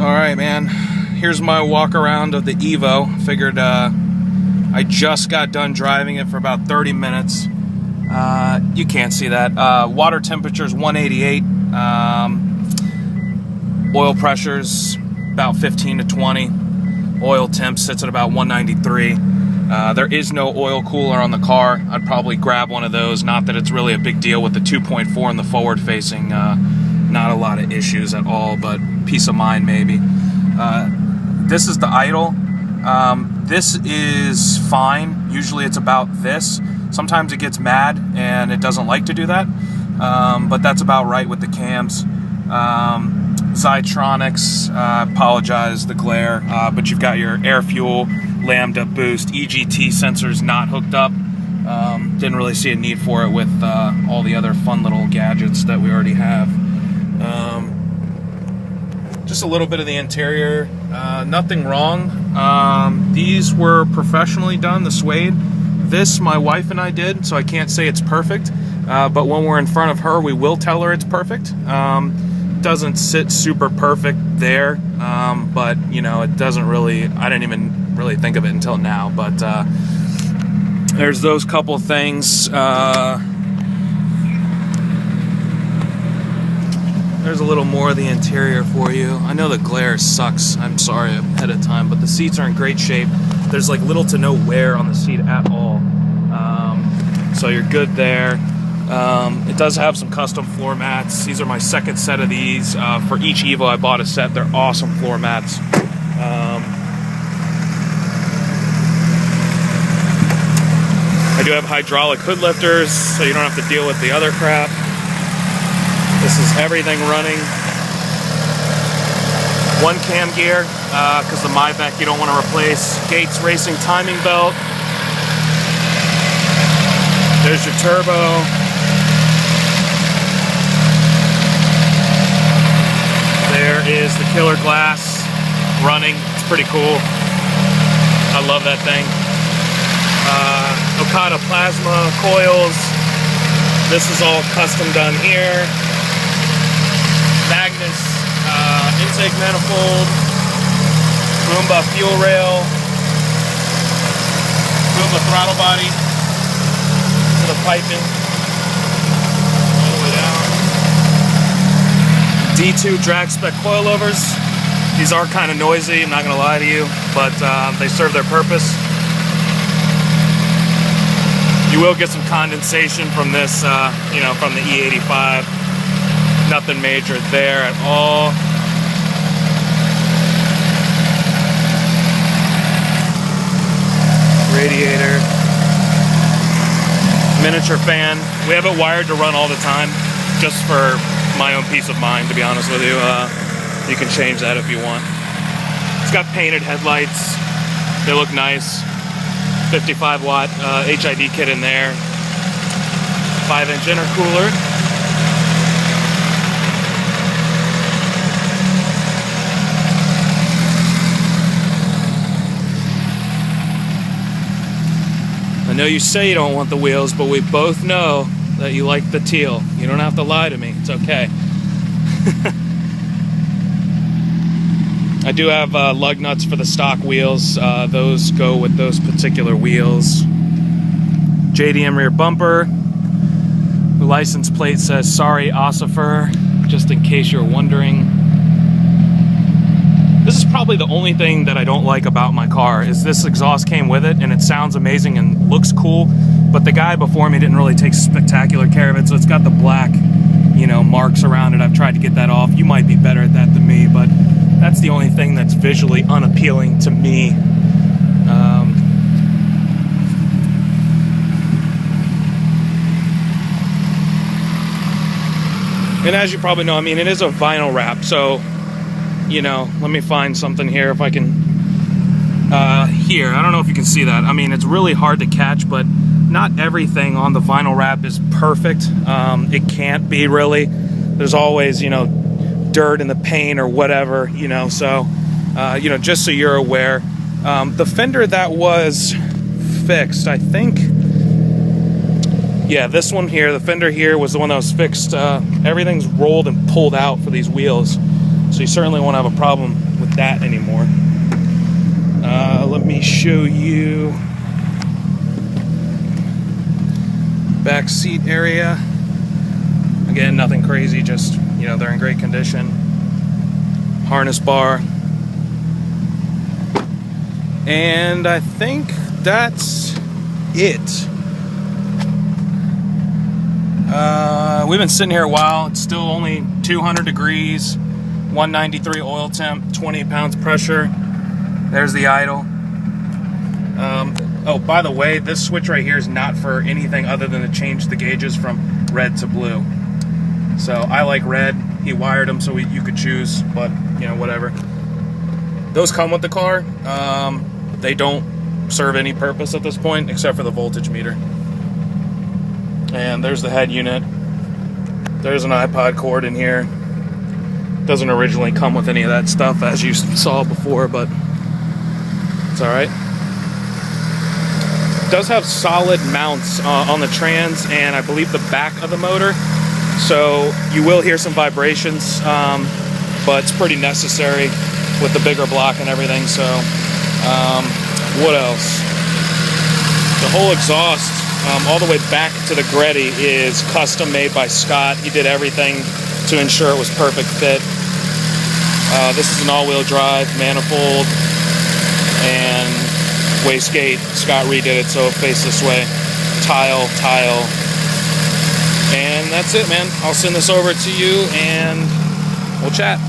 Alright, man, here's my walk around of the Evo. Figured I just got done driving it for about 30 minutes. You can't see that. Water temperature's 188. Oil pressure's about 15 to 20. Oil temp sits at about 193. There is no oil cooler on the car. I'd probably grab one of those. Not that it's really a big deal with the 2.4 and the forward facing. Not a lot of issues at all, but peace of mind maybe. This is the idle. This is fine. Usually it's about this. Sometimes it gets mad and it doesn't like to do that, but that's about right with the cams. Zytronics, apologize the glare, but you've got your air fuel, lambda boost, EGT sensors not hooked up. Didn't really see a need for it with all the other fun little gadgets that we already have. Just a little bit of the interior, nothing wrong. These were professionally done, the suede. This my wife and I did, so I can't say it's perfect, but when we're in front of her we will tell her it's perfect. Doesn't sit super perfect there, but you know, it doesn't really, I didn't even really think of it until now, but there's those couple things. There's a little more of the interior for you. I know the glare sucks, I'm sorry ahead of time, but the seats are in great shape. There's like little to no wear on the seat at all, so you're good there. It does have some custom floor mats. These are my second set of these. For each Evo I bought a set. They're awesome floor mats. I do have hydraulic hood lifters, so you don't have to deal with the other crap. This is everything running. One cam gear, because the Mybec you don't want to replace. Gates racing timing belt. There's your turbo. There is the killer glass running. It's pretty cool. I love that thing. Okada plasma coils. This is all custom done here. Magnus intake manifold. Roomba fuel rail. Roomba throttle body. To the piping. All the way down. D2 drag spec coilovers. These are kind of noisy, I'm not going to lie to you, but they serve their purpose. You will get some condensation from this, you know, from the E85. Nothing major there at all. Radiator. Miniature fan. We have it wired to run all the time, just for my own peace of mind, to be honest with you. You can change that if you want. It's got painted headlights. They look nice. 55 watt HID kit in there. 5-inch intercooler. I know you say you don't want the wheels, but we both know that you like the teal. You don't have to lie to me. It's okay. I do have lug nuts for the stock wheels. Those go with those particular wheels. JDM rear bumper. The license plate says sorry Ossifer, just in case you're wondering. This is probably the only thing that I don't like about my car, is this exhaust came with it and it sounds amazing and looks cool, but the guy before me didn't really take spectacular care of it, so it's got the black, you know, marks around it. I've tried to get that off. You might be better at that than me, but that's the only thing that's visually unappealing to me. And as you probably know, I mean, it is a vinyl wrap, so, you know, let me find something here if I can. Here, I don't know if you can see that. I mean, it's really hard to catch, but not everything on the vinyl wrap is perfect. It can't be, really. There's always, you know, dirt in the paint or whatever, you know, so you know, just so you're aware. The fender that was fixed, I think, yeah, this one here, the fender here was the one that was fixed. Everything's rolled and pulled out for these wheels, so you certainly won't have a problem with that anymore. Let me show you back seat area. Again, nothing crazy, just, you know, they're in great condition. Harness bar. And I think that's it. We've been sitting here a while. It's still only 200 degrees, 193 oil temp, 20 pounds pressure. There's the idle. Oh, by the way, this switch right here is not for anything other than to change the gauges from red to blue. So I like red. He wired them so you could choose, but you know, whatever. Those come with the car. They don't serve any purpose at this point except for the voltage meter. And there's the head unit. There's an iPod cord in here. Doesn't originally come with any of that stuff, as you saw before, but it's alright. It does have solid mounts on the trans and I believe the back of the motor. So you will hear some vibrations, but it's pretty necessary with the bigger block and everything. So what else? The whole exhaust, all the way back to the Greddy, is custom made by Scott. He did everything to ensure it was perfect fit. This is an all-wheel drive manifold and wastegate. Scott redid it so it faces this way. Tile. And that's it, man. I'll send this over to you and we'll chat.